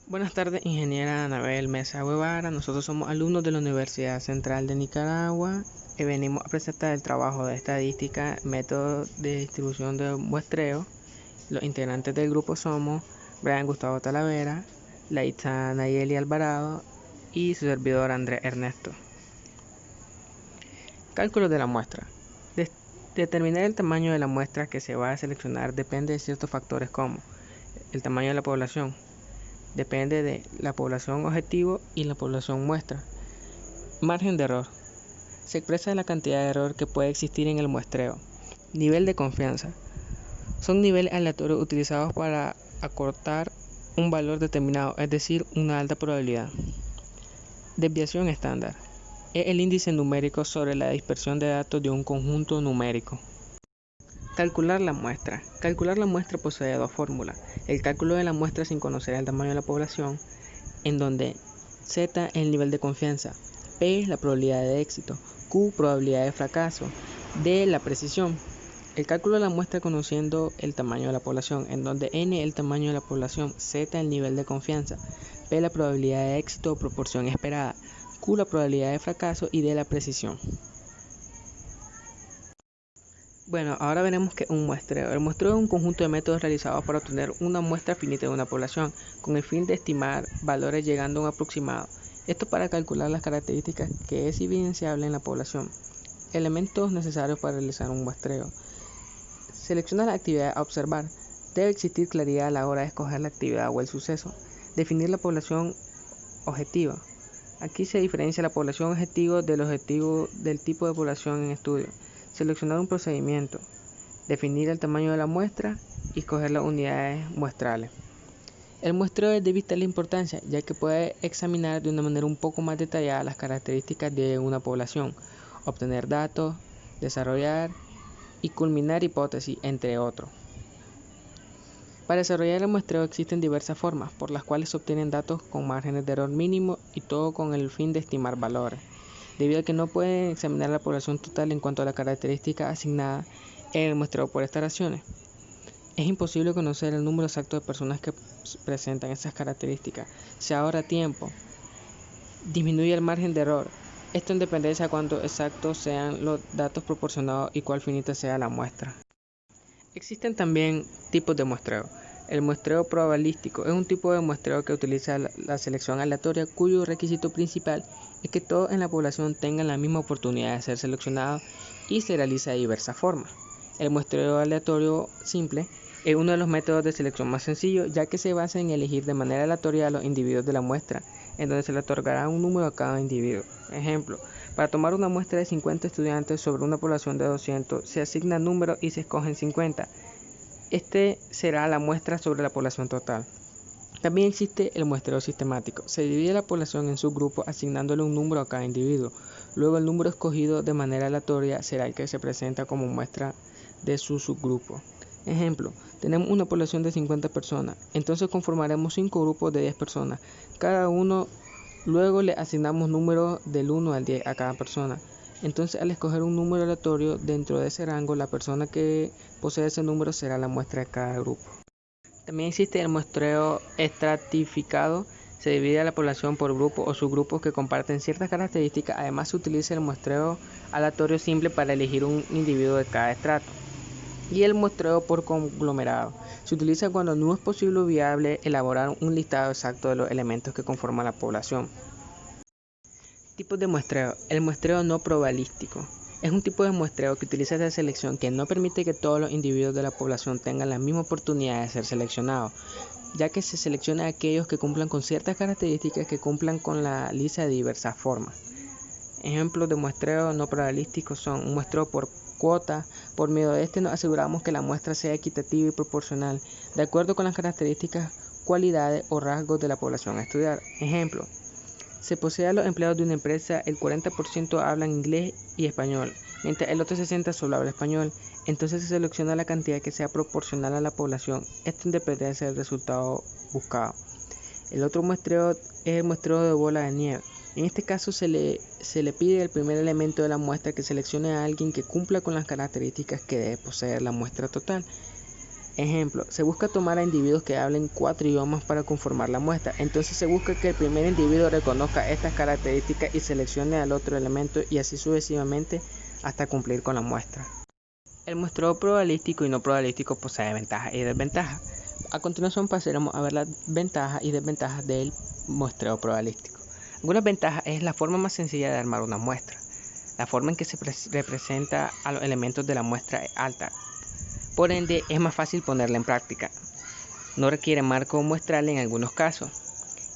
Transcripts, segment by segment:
Buenas tardes, ingeniera Anabel Mesa Guevara. Nosotros somos alumnos de la Universidad Central de Nicaragua y venimos a presentar el trabajo de estadística, método de distribución de muestreo. Los integrantes del grupo somos Brian Gustavo Talavera, Laitza Nayeli Alvarado y su servidor Andrés Ernesto. Cálculo de la muestra. Determinar el tamaño de la muestra que se va a seleccionar depende de ciertos factores como el tamaño de la población. Depende de la población objetivo y la población muestra. Margen de error. Se expresa la cantidad de error que puede existir en el muestreo. Nivel de confianza. Son niveles aleatorios utilizados para acortar un valor determinado, es decir, una alta probabilidad. Desviación estándar. Es el índice numérico sobre la dispersión de datos de un conjunto numérico. Calcular la muestra. Calcular la muestra posee dos fórmulas. El cálculo de la muestra sin conocer el tamaño de la población, en donde Z es el nivel de confianza, P la probabilidad de éxito, Q probabilidad de fracaso, D la precisión. El cálculo de la muestra conociendo el tamaño de la población, en donde N es el tamaño de la población, Z el nivel de confianza, P la probabilidad de éxito o proporción esperada, Q la probabilidad de fracaso y D la precisión. Bueno, ahora veremos qué es un muestreo. El muestreo es un conjunto de métodos realizados para obtener una muestra finita de una población, con el fin de estimar valores llegando a un aproximado. Esto para calcular las características que es evidenciable en la población. Elementos necesarios para realizar un muestreo. Selecciona la actividad a observar. Debe existir claridad a la hora de escoger la actividad o el suceso. Definir la población objetiva. Aquí se diferencia la población objetivo del tipo de población en estudio. Seleccionar un procedimiento, definir el tamaño de la muestra y escoger las unidades muestrales. El muestreo es de vital importancia, ya que puede examinar de una manera un poco más detallada las características de una población, obtener datos, desarrollar y culminar hipótesis, entre otros. Para desarrollar el muestreo existen diversas formas por las cuales se obtienen datos con márgenes de error mínimo y todo con el fin de estimar valores. Debido a que no pueden examinar la población total en cuanto a la característica asignada en el muestreo por estas razones. Es imposible conocer el número exacto de personas que presentan esas características. Se ahorra tiempo, disminuye el margen de error. Esto en dependencia de cuánto exactos sean los datos proporcionados y cuál finita sea la muestra. Existen también tipos de muestreo. El muestreo probabilístico es un tipo de muestreo que utiliza la selección aleatoria, cuyo requisito principal es que todos en la población tengan la misma oportunidad de ser seleccionados y se realiza de diversas formas. El muestreo aleatorio simple es uno de los métodos de selección más sencillos, ya que se basa en elegir de manera aleatoria a los individuos de la muestra, en donde se le otorgará un número a cada individuo. Ejemplo, para tomar una muestra de 50 estudiantes sobre una población de 200, se asigna número y se escogen 50. Este será la muestra sobre la población total. También existe el muestreo sistemático. Se divide la población en subgrupos asignándole un número a cada individuo. Luego el número escogido de manera aleatoria será el que se presenta como muestra de su subgrupo. Ejemplo, tenemos una población de 50 personas, entonces conformaremos 5 grupos de 10 personas. Cada uno luego le asignamos números del 1 al 10 a cada persona. Entonces al escoger un número aleatorio dentro de ese rango, la persona que posee ese número será la muestra de cada grupo. También existe el muestreo estratificado. Se divide a la población por grupos o subgrupos que comparten ciertas características. Además se utiliza el muestreo aleatorio simple para elegir un individuo de cada estrato. Y el muestreo por conglomerado. Se utiliza cuando no es posible o viable elaborar un listado exacto de los elementos que conforman la población. Tipos de muestreo. El muestreo no probabilístico. Es un tipo de muestreo que utiliza esta selección que no permite que todos los individuos de la población tengan la misma oportunidad de ser seleccionados, ya que se selecciona a aquellos que cumplan con ciertas características que cumplan con la lista de diversas formas. Ejemplos de muestreo no probabilístico son un muestreo por cuota. Por medio de este nos aseguramos que la muestra sea equitativa y proporcional, de acuerdo con las características, cualidades o rasgos de la población a estudiar. Ejemplo, se posee a los empleados de una empresa, el 40% hablan inglés y español, mientras el otro 60% solo habla español. Entonces se selecciona la cantidad que sea proporcional a la población, esto en dependencia del resultado buscado. El otro muestreo es el muestreo de bola de nieve. En este caso se le pide al primer elemento de la muestra que seleccione a alguien que cumpla con las características que debe poseer la muestra total. Ejemplo, se busca tomar a individuos que hablen 4 idiomas para conformar la muestra. Entonces se busca que el primer individuo reconozca estas características y seleccione al otro elemento y así sucesivamente hasta cumplir con la muestra. El muestreo probabilístico y no probabilístico posee ventajas y desventajas. A continuación pasaremos a ver las ventajas y desventajas del muestreo probabilístico. Algunas ventajas es la forma más sencilla de armar una muestra. La forma en que se representa a los elementos de la muestra es alta. Por ende, es más fácil ponerla en práctica. No requiere marco muestral en algunos casos.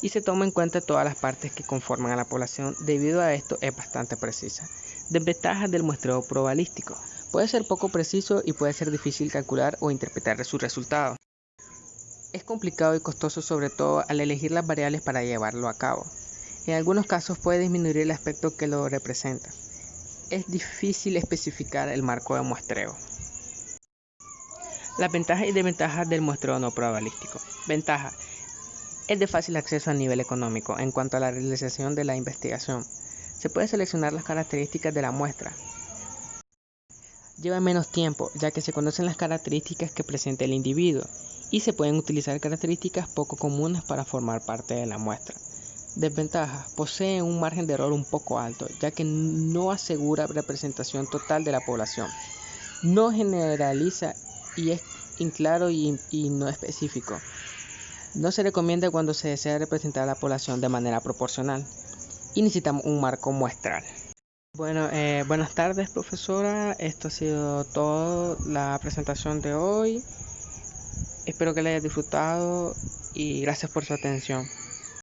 Y se toma en cuenta todas las partes que conforman a la población. Debido a esto, es bastante precisa. Desventajas del muestreo probabilístico. Puede ser poco preciso y puede ser difícil calcular o interpretar sus resultados. Es complicado y costoso, sobre todo al elegir las variables para llevarlo a cabo. En algunos casos puede disminuir el aspecto que lo representa. Es difícil especificar el marco de muestreo. Las ventajas y desventajas del muestreo no probabilístico. Ventaja: es de fácil acceso a nivel económico. En cuanto a la realización de la investigación, se puede seleccionar las características de la muestra. Lleva menos tiempo, ya que se conocen las características que presenta el individuo y se pueden utilizar características poco comunes para formar parte de la muestra. Desventaja: posee un margen de error un poco alto, ya que no asegura representación total de la población. No generaliza y es inclaro y no específico. No se recomienda cuando se desea representar a la población de manera proporcional y necesitamos un marco muestral. Bueno, buenas tardes, profesora. Esto ha sido todo la presentación de hoy. Espero que la haya disfrutado y gracias por su atención.